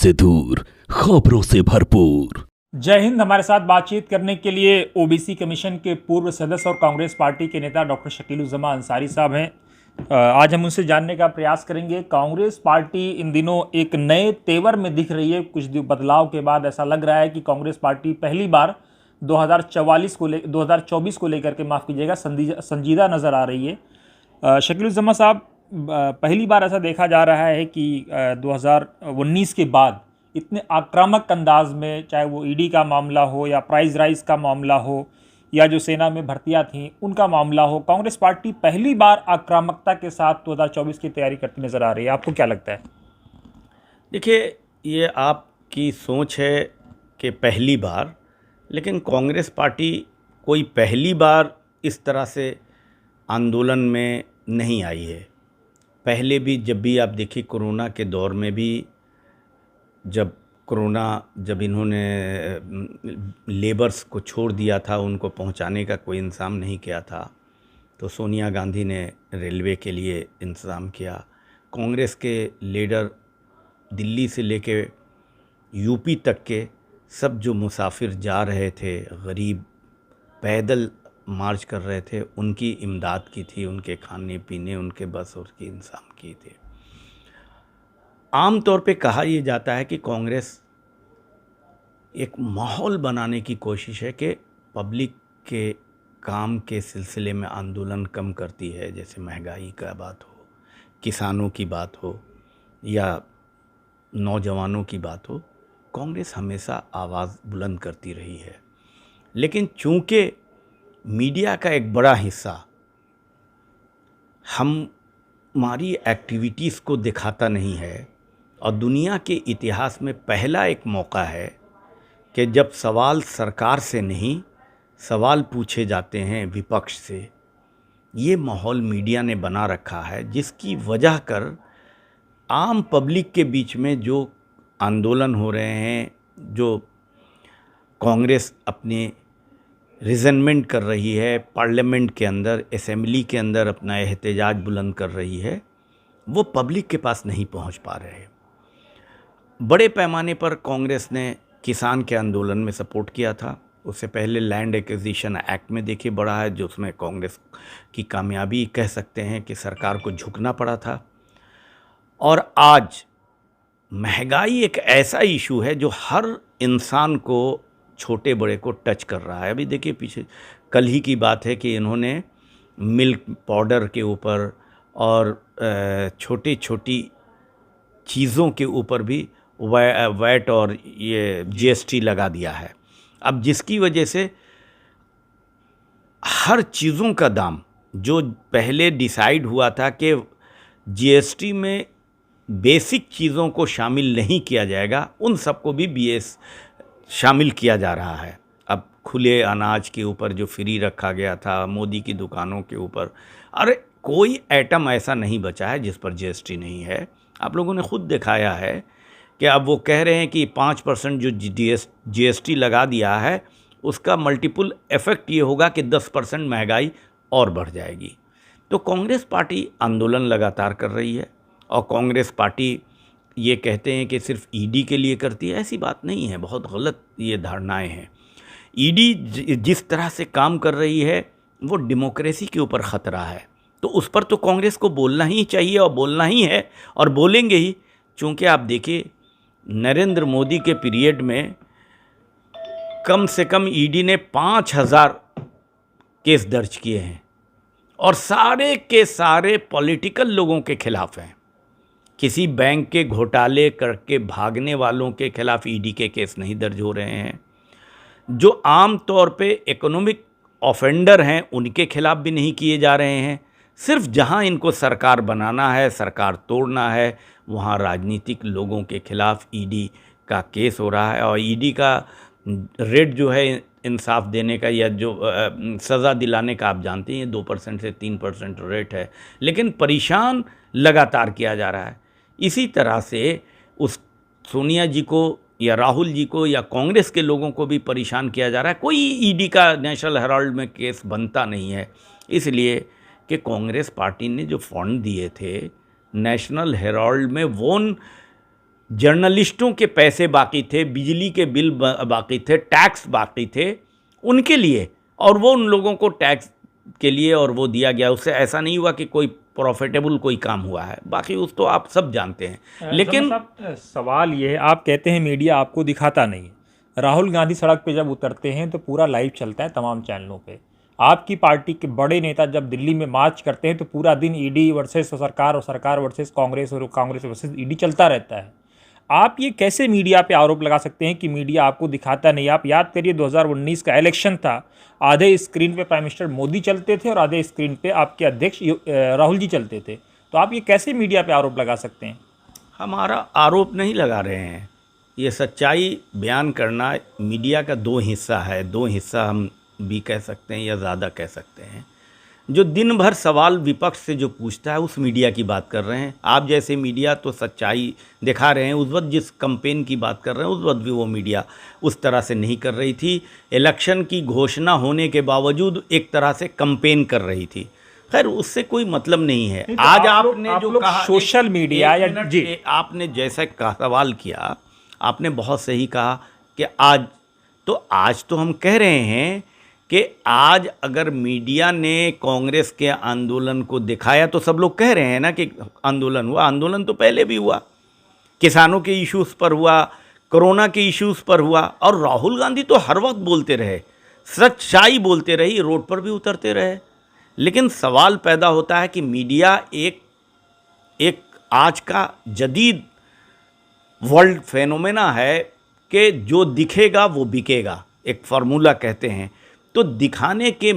से दूर, खबरों से भरपूर। जय हिंद। हमारे साथ बातचीत करने के लिए ओबीसी कमीशन के पूर्व सदस्य और कांग्रेस पार्टी के नेता डॉक्टर शकीलुज्जमा अंसारी साहब हैं। आज हम उनसे जानने का प्रयास करेंगे। कांग्रेस पार्टी इन दिनों एक नए तेवर में दिख रही है। कुछ बदलाव के बाद ऐसा लग रहा है कि कांग्रेस पार्टी पहली बार 2024 को लेकर के, माफ़ कीजिएगा, संजीदा नज़र आ रही है। शकीलुज्जमा साहब, पहली बार ऐसा देखा जा रहा है कि 2019 के बाद इतने आक्रामक अंदाज में, चाहे वो ईडी का मामला हो या प्राइस राइज का मामला हो या जो सेना में भर्तियां थीं उनका मामला हो, कांग्रेस पार्टी पहली बार आक्रामकता के साथ 2024 की तैयारी करती नजर आ रही है। आपको क्या लगता है? देखिए, ये आपकी सोच है कि पहली बार, लेकिन कांग्रेस पार्टी कोई पहली बार इस तरह से आंदोलन में नहीं आई है। पहले भी जब भी आप देखिए, कोरोना के दौर में भी जब इन्होंने लेबर्स को छोड़ दिया था, उनको पहुंचाने का कोई इंतज़ाम नहीं किया था, तो सोनिया गांधी ने रेलवे के लिए इंतज़ाम किया। कांग्रेस के लीडर दिल्ली से लेके यूपी तक के सब जो मुसाफिर जा रहे थे, गरीब पैदल मार्च कर रहे थे, उनकी इमदाद की थी, उनके खाने पीने, उनके बस और की इंतज़ाम किए थे। आम तौर पे कहा यह जाता है कि कांग्रेस एक माहौल बनाने की कोशिश है कि पब्लिक के काम के सिलसिले में आंदोलन कम करती है। जैसे महंगाई का बात हो, किसानों की बात हो या नौजवानों की बात हो, कांग्रेस हमेशा आवाज़ बुलंद करती रही है। लेकिन चूंकि मीडिया का एक बड़ा हिस्सा हमारी एक्टिविटीज़ को दिखाता नहीं है, और दुनिया के इतिहास में पहला एक मौका है कि जब सवाल सरकार से नहीं, सवाल पूछे जाते हैं विपक्ष से। ये माहौल मीडिया ने बना रखा है, जिसकी वजह कर आम पब्लिक के बीच में जो आंदोलन हो रहे हैं, जो कांग्रेस अपने रिजनमेंट कर रही है, पार्लियामेंट के अंदर, असेंबली के अंदर अपना एहतजाज बुलंद कर रही है, वो पब्लिक के पास नहीं पहुंच पा रहे। बड़े पैमाने पर कांग्रेस ने किसान के आंदोलन में सपोर्ट किया था। उससे पहले लैंड एक्विजिशन एक्ट में देखिए बढ़ा है, जो उसमें कांग्रेस की कामयाबी कह सकते हैं कि सरकार को झुकना पड़ा था। और आज महंगाई एक ऐसा इशू है जो हर इंसान को, छोटे बड़े को टच कर रहा है। अभी देखिए, पीछे कल ही की बात है कि इन्होंने मिल्क पाउडर के ऊपर और छोटी छोटी चीज़ों के ऊपर भी वैट और ये जीएसटी लगा दिया है। अब जिसकी वजह से हर चीज़ों का दाम, जो पहले डिसाइड हुआ था कि जीएसटी में बेसिक चीज़ों को शामिल नहीं किया जाएगा, उन सबको भी बीएस शामिल किया जा रहा है। अब खुले अनाज के ऊपर जो फ्री रखा गया था, मोदी की दुकानों के ऊपर, अरे कोई आइटम ऐसा नहीं बचा है जिस पर जीएसटी नहीं है। आप लोगों ने खुद दिखाया है कि अब वो कह रहे हैं कि 5% जो जीएसटी लगा दिया है, उसका मल्टीपल इफ़ेक्ट ये होगा कि 10% महंगाई और बढ़ जाएगी। तो कांग्रेस पार्टी आंदोलन लगातार कर रही है, और कांग्रेस पार्टी ये कहते हैं कि सिर्फ ईडी के लिए करती है। ऐसी बात नहीं है, बहुत गलत ये धारणाएं हैं। ईडी जिस तरह से काम कर रही है, वो डेमोक्रेसी के ऊपर ख़तरा है। तो उस पर तो कांग्रेस को बोलना ही चाहिए, और बोलना ही है, और बोलेंगे ही। चूँकि आप देखिए, नरेंद्र मोदी के पीरियड में कम से कम ईडी ने 5000 केस दर्ज किए हैं, और सारे के सारे पॉलिटिकल लोगों के खिलाफ हैं। किसी बैंक के घोटाले करके भागने वालों के खिलाफ ईडी के केस नहीं दर्ज हो रहे हैं। जो आम तौर पे इकोनॉमिक ऑफेंडर हैं, उनके खिलाफ भी नहीं किए जा रहे हैं। सिर्फ जहां इनको सरकार बनाना है, सरकार तोड़ना है, वहां राजनीतिक लोगों के खिलाफ ईडी का केस हो रहा है। और ईडी का रेट जो है इंसाफ देने का, या जो सज़ा दिलाने का, आप जानते हैं 2% से 3% रेट है, लेकिन परेशान लगातार किया जा रहा है। इसी तरह से उस सोनिया जी को या राहुल जी को या कांग्रेस के लोगों को भी परेशान किया जा रहा है। कोई ईडी का नेशनल हेराल्ड में केस बनता नहीं है, इसलिए कि कांग्रेस पार्टी ने जो फंड दिए थे नेशनल हेराल्ड में, वो जर्नलिस्टों के पैसे बाकी थे, बिजली के बिल बाकी थे, टैक्स बाकी थे उनके लिए, और वो उन लोगों को टैक्स के लिए और वो दिया गया। उससे ऐसा नहीं हुआ कि कोई प्रॉफिटेबल कोई काम हुआ है, बाकी उस तो आप सब जानते हैं। लेकिन सवाल ये है, आप कहते हैं मीडिया आपको दिखाता नहीं है। राहुल गांधी सड़क पे जब उतरते हैं तो पूरा लाइव चलता है तमाम चैनलों पे। आपकी पार्टी के बड़े नेता जब दिल्ली में मार्च करते हैं तो पूरा दिन ईडी वर्सेस सरकार और सरकार वर्सेस कांग्रेस और कांग्रेस वर्सेस ईडी चलता रहता है। आप ये कैसे मीडिया पे आरोप लगा सकते हैं कि मीडिया आपको दिखाता नहीं? आप याद करिए 2019 का इलेक्शन था, आधे स्क्रीन पे प्राइम मिनिस्टर मोदी चलते थे और आधे स्क्रीन पे आपके अध्यक्ष राहुल जी चलते थे। तो आप ये कैसे मीडिया पे आरोप लगा सकते हैं? हमारा आरोप नहीं लगा रहे हैं, ये सच्चाई बयान करना मीडिया का दो हिस्सा है। दो हिस्सा हम भी कह सकते हैं या ज़्यादा कह सकते हैं। जो दिन भर सवाल विपक्ष से जो पूछता है उस मीडिया की बात कर रहे हैं। आप जैसे मीडिया तो सच्चाई दिखा रहे हैं। उस वक्त जिस कैंपेन की बात कर रहे हैं उस वक्त भी वो मीडिया उस तरह से नहीं कर रही थी। इलेक्शन की घोषणा होने के बावजूद एक तरह से कैंपेन कर रही थी। खैर उससे कोई मतलब नहीं है। आज आपने जो कहा सोशल मीडिया या जी आपने जैसा सवाल किया, आपने बहुत सही कहा कि आज तो हम कह रहे हैं कि आज अगर मीडिया ने कांग्रेस के आंदोलन को दिखाया तो सब लोग कह रहे हैं ना कि आंदोलन हुआ। आंदोलन तो पहले भी हुआ, किसानों के इश्यूज़ पर हुआ, कोरोना के इश्यूज़ पर हुआ, और राहुल गांधी तो हर वक्त बोलते रहे, सच्चाई बोलते रही, रोड पर भी उतरते रहे। लेकिन सवाल पैदा होता है कि मीडिया एक आज का जदीद वर्ल्ड फेनोमेना है कि जो दिखेगा वो बिकेगा, एक फार्मूला कहते हैं। तो दिखाने के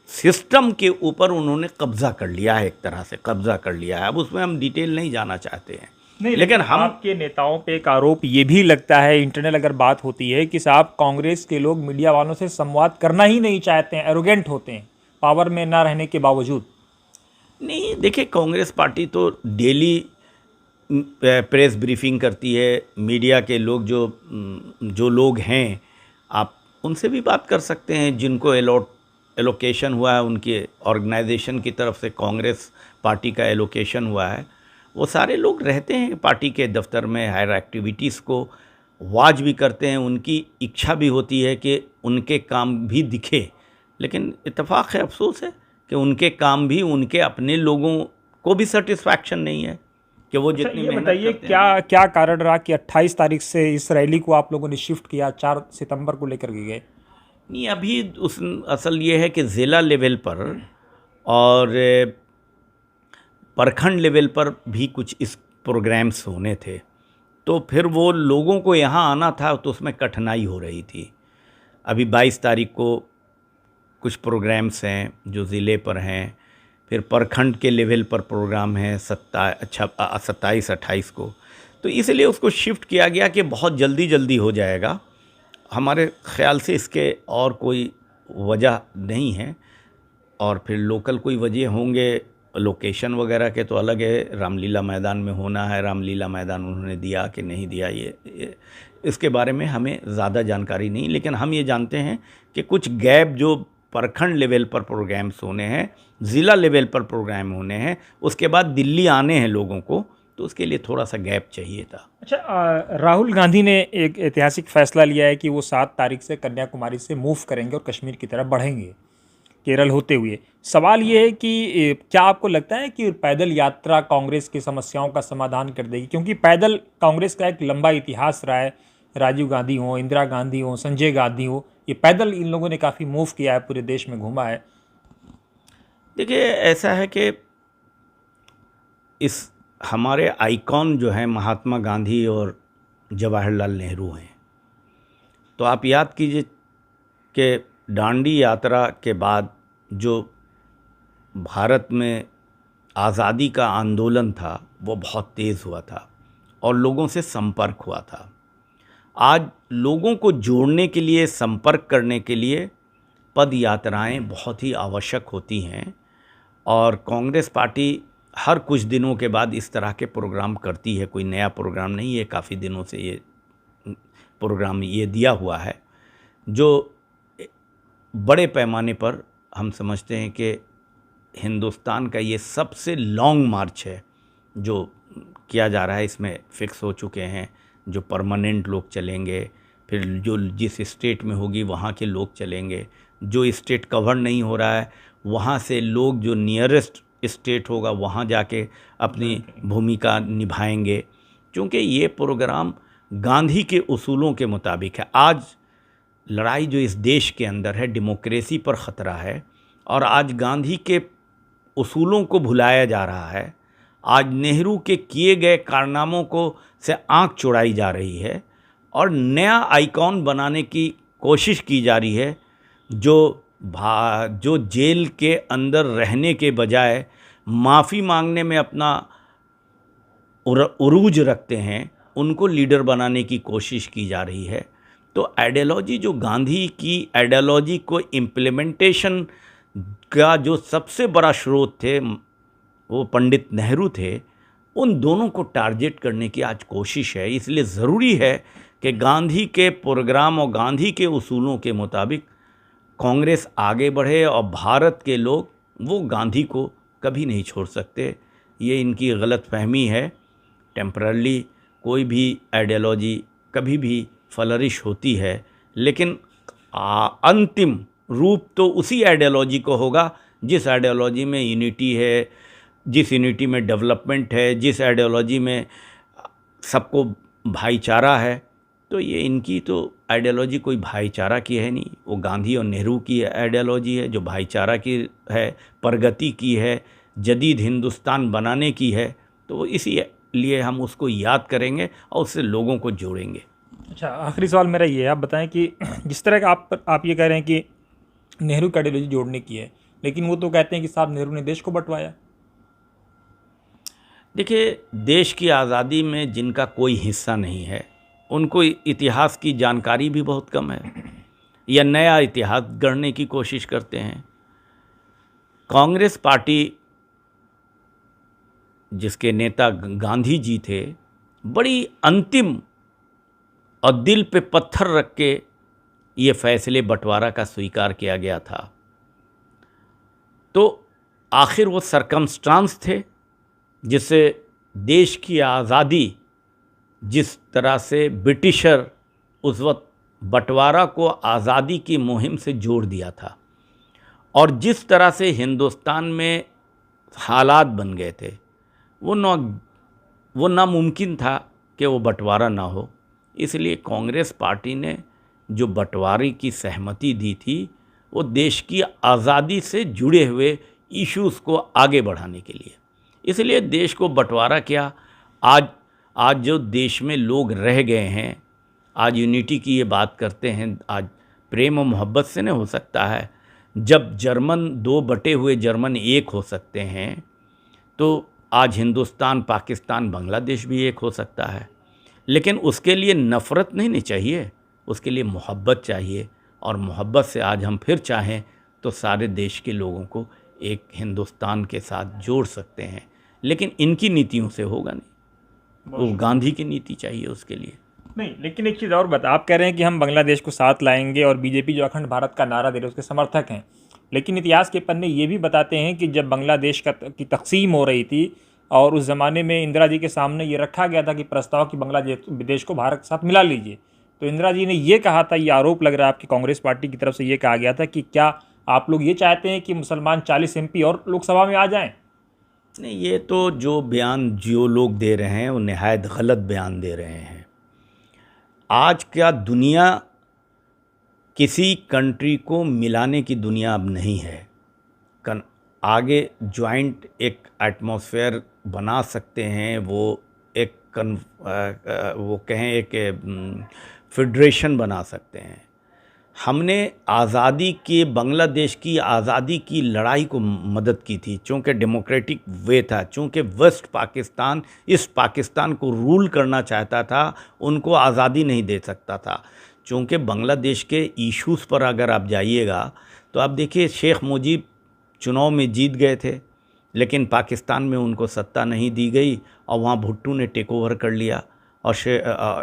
सिस्टम के ऊपर उन्होंने कब्जा कर लिया है, एक तरह से कब्जा कर लिया है। अब उसमें हम डिटेल नहीं जाना चाहते हैं। नहीं, लेकिन हम आपके नेताओं पे एक आरोप ये भी लगता है, इंटरनल अगर बात होती है कि साहब कांग्रेस के लोग मीडिया वालों से संवाद करना ही नहीं चाहते हैं, एरोगेंट होते हैं पावर में ना रहने के बावजूद। नहीं, देखिए कांग्रेस पार्टी तो डेली प्रेस ब्रीफिंग करती है। मीडिया के लोग जो लोग हैं, आप उनसे भी बात कर सकते हैं जिनको एलोकेशन हुआ है, उनके ऑर्गेनाइजेशन की तरफ से कांग्रेस पार्टी का एलोकेशन हुआ है। वो सारे लोग रहते हैं पार्टी के दफ्तर में, हायर एक्टिविटीज़ को वॉच भी करते हैं। उनकी इच्छा भी होती है कि उनके काम भी दिखे, लेकिन इत्तेफाक है, अफसोस है कि उनके काम भी उनके अपने लोगों को भी सेटिस्फैक्शन नहीं है कि वो जितनी मेहनत करते हैं। बताइए क्या कारण रहा कि 28 तारीख से इस रैली को आप लोगों ने शिफ्ट किया, 4 सितंबर को लेकर के गए? नहीं, अभी असल ये है कि ज़िला लेवल पर और प्रखंड लेवल पर भी कुछ इस प्रोग्राम्स होने थे, तो फिर वो लोगों को यहाँ आना था तो उसमें कठिनाई हो रही थी। अभी 22 तारीख को कुछ प्रोग्राम्स हैं जो ज़िले पर हैं, फिर प्रखंड के लेवल पर प्रोग्राम है 27-28 को, तो इसलिए उसको शिफ्ट किया गया कि बहुत जल्दी हो जाएगा। हमारे ख़्याल से इसके और कोई वजह नहीं है, और फिर लोकल कोई वजह होंगे लोकेशन वगैरह के तो अलग है। रामलीला मैदान में होना है, रामलीला मैदान उन्होंने दिया कि नहीं दिया ये इसके बारे में हमें ज़्यादा जानकारी नहीं, लेकिन हम ये जानते हैं कि कुछ गैप जो प्रखंड लेवल पर प्रोग्राम्स होने हैं, ज़िला लेवल पर प्रोग्राम होने हैं, उसके बाद दिल्ली आने हैं लोगों को, तो उसके लिए थोड़ा सा गैप चाहिए था। अच्छा, राहुल गांधी ने एक ऐतिहासिक फैसला लिया है कि वो 7 तारीख से कन्याकुमारी से मूव करेंगे और कश्मीर की तरफ बढ़ेंगे केरल होते हुए। सवाल ये है कि क्या आपको लगता है कि पैदल यात्रा कांग्रेस की समस्याओं का समाधान कर देगी? क्योंकि पैदल कांग्रेस का एक लंबा इतिहास रहा है, राजीव गांधी हो, इंदिरा गांधी हो, संजय गांधी हो, ये पैदल इन लोगों ने काफ़ी मूव किया है, पूरे देश में घूमा है। देखिए, ऐसा है कि इस हमारे आइकॉन जो हैं महात्मा गांधी और जवाहरलाल नेहरू हैं, तो आप याद कीजिए कि दांडी यात्रा के बाद जो भारत में आज़ादी का आंदोलन था वो बहुत तेज़ हुआ था और लोगों से संपर्क हुआ था। आज लोगों को जोड़ने के लिए, संपर्क करने के लिए पद यात्राएं बहुत ही आवश्यक होती हैं, और कांग्रेस पार्टी हर कुछ दिनों के बाद इस तरह के प्रोग्राम करती है। कोई नया प्रोग्राम नहीं है, काफ़ी दिनों से ये प्रोग्राम ये दिया हुआ है, जो बड़े पैमाने पर हम समझते हैं कि हिंदुस्तान का ये सबसे लॉन्ग मार्च है जो किया जा रहा है। इसमें फ़िक्स हो चुके हैं जो परमानेंट लोग चलेंगे, फिर जो जिस स्टेट में होगी वहाँ के लोग चलेंगे, जो स्टेट कवर नहीं हो रहा है वहाँ से लोग जो नियरेस्ट स्टेट होगा वहाँ जाके अपनी भूमिका निभाएंगे, क्योंकि ये प्रोग्राम गांधी के उसूलों के मुताबिक है। आज लड़ाई जो इस देश के अंदर है, डेमोक्रेसी पर ख़तरा है, और आज गांधी के उसूलों को भुलाया जा रहा है। आज नेहरू के किए गए कारनामों को से आंख चुराई जा रही है और नया आइकॉन बनाने की कोशिश की जा रही है, जो जेल के अंदर रहने के बजाय माफ़ी मांगने में अपना उरूज रखते हैं, उनको लीडर बनाने की कोशिश की जा रही है। तो आइडियोलॉजी, जो गांधी की आइडियोलॉजी को इम्प्लीमेंटेशन का जो सबसे बड़ा स्रोत थे वो पंडित नेहरू थे, उन दोनों को टारगेट करने की आज कोशिश है। इसलिए ज़रूरी है कि गांधी के प्रोग्राम और गांधी के उसूलों के मुताबिक कांग्रेस आगे बढ़े, और भारत के लोग वो गांधी को कभी नहीं छोड़ सकते। ये इनकी गलतफहमी है। टेम्परली कोई भी आइडियोलॉजी कभी भी फ्लरिश होती है, लेकिन अंतिम रूप तो उसी आइडियोलॉजी को होगा जिस आइडियोलॉजी में यूनिटी है, जिस यूनिटी में डेवलपमेंट है, जिस आइडियोलॉजी में सबको भाईचारा है। तो ये इनकी तो आइडियोलॉजी कोई भाईचारा की है नहीं, वो गांधी और नेहरू की आइडियोलॉजी है जो भाईचारा की है, प्रगति की है, जदीद हिंदुस्तान बनाने की है। तो इसी लिए हम उसको याद करेंगे और उससे लोगों को जोड़ेंगे। अच्छा, आखिरी सवाल मेरा ये है, आप बताएं कि जिस तरह का आप ये कह रहे हैं कि नेहरू की आइडियोलॉजी जोड़ने की है, लेकिन वो तो कहते हैं कि साहब नेहरू ने देश को बंटवाया। देखिए, देश की आज़ादी में जिनका कोई हिस्सा नहीं है उनको इतिहास की जानकारी भी बहुत कम है, या नया इतिहास गढ़ने की कोशिश करते हैं। कांग्रेस पार्टी जिसके नेता गांधी जी थे, बड़ी अंतिम और दिल पे पत्थर रख के ये फैसले बंटवारा का स्वीकार किया गया था। तो आखिर वो सरकमस्टांस थे जिससे देश की आज़ादी, जिस तरह से ब्रिटिशर उस वक्त बंटवारा को आज़ादी की मुहिम से जोड़ दिया था, और जिस तरह से हिंदुस्तान में हालात बन गए थे, वो नामुमकिन था कि वो बंटवारा ना हो। इसलिए कांग्रेस पार्टी ने जो बंटवारे की सहमति दी थी वो देश की आज़ादी से जुड़े हुए इश्यूज़ को आगे बढ़ाने के लिए। इसलिए देश को बंटवारा क्या, आज जो देश में लोग रह गए हैं, आज यूनिटी की ये बात करते हैं, आज प्रेम और मोहब्बत से नहीं हो सकता है। जब जर्मन, दो बटे हुए जर्मन एक हो सकते हैं, तो आज हिंदुस्तान, पाकिस्तान, बांग्लादेश भी एक हो सकता है। लेकिन उसके लिए नफ़रत नहीं चाहिए, उसके लिए मोहब्बत चाहिए, और मोहब्बत से आज हम फिर चाहें तो सारे देश के लोगों को एक हिंदुस्तान के साथ जोड़ सकते हैं। लेकिन इनकी नीतियों से होगा नहीं, वो गांधी की नीति चाहिए उसके लिए। नहीं, लेकिन एक चीज़ और बता, आप कह रहे हैं कि हम बांग्लादेश को साथ लाएंगे और बीजेपी जो अखंड भारत का नारा दे रहे हैं उसके समर्थक हैं, लेकिन इतिहास के पन्ने ये भी बताते हैं कि जब बांग्लादेश की तकसीम हो रही थी और उस ज़माने में इंदिरा जी के सामने ये रखा गया था कि प्रस्ताव कि बांग्लादेश को भारत के साथ मिला लीजिए, तो इंदिरा जी ने ये कहा था, ये आरोप लग रहा है आपकी कांग्रेस पार्टी की तरफ से ये कहा गया था कि क्या आप लोग ये चाहते हैं कि मुसलमान 40 MP और लोकसभा में आ जाएं? नहीं, ये तो जो बयान जो लोग दे रहे हैं वो निहायत गलत बयान दे रहे हैं। आज क्या दुनिया किसी कंट्री को मिलाने की दुनिया अब नहीं है। आगे जॉइंट एक एटमॉस्फेयर बना सकते हैं, वो कहें एक फेडरेशन बना सकते हैं। हमने आज़ादी के, बांग्लादेश की आज़ादी की लड़ाई को मदद की थी, चूँकि डेमोक्रेटिक वे था, चूँकि वेस्ट पाकिस्तान इस पाकिस्तान को रूल करना चाहता था, उनको आज़ादी नहीं दे सकता था। चूँकि बांग्लादेश के इश्यूज़ पर अगर आप जाइएगा तो आप देखिए, शेख मुजीब चुनाव में जीत गए थे, लेकिन पाकिस्तान में उनको सत्ता नहीं दी गई और वहाँ भुट्टो ने टेक ओवर कर लिया और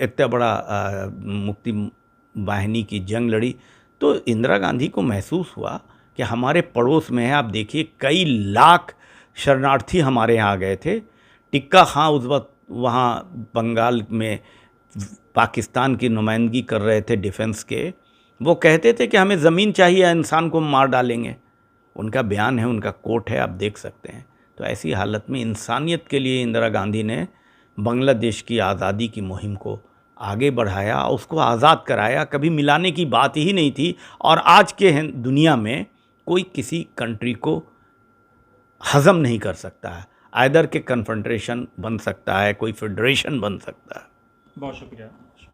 इतना बड़ा मुक्ति वाहिनी की जंग लड़ी। तो इंदिरा गांधी को महसूस हुआ कि हमारे पड़ोस में है, आप देखिए कई लाख शरणार्थी हमारे यहाँ आ गए थे। टिक्का खां उस वक्त वहाँ बंगाल में पाकिस्तान की नुमाइंदगी कर रहे थे डिफेंस के, वो कहते थे कि हमें ज़मीन चाहिए, इंसान को मार डालेंगे। उनका बयान है, उनका कोट है, आप देख सकते हैं। तो ऐसी हालत में इंसानियत के लिए इंदिरा गांधी ने बांग्लादेश की आज़ादी की मुहिम को आगे बढ़ाया, उसको आज़ाद कराया। कभी मिलाने की बात ही नहीं थी। और आज के दुनिया में कोई किसी कंट्री को हज़म नहीं कर सकता है। आइदर के कन्फ्रंटेशन बन सकता है, कोई फेडरेशन बन सकता है। बहुत शुक्रिया।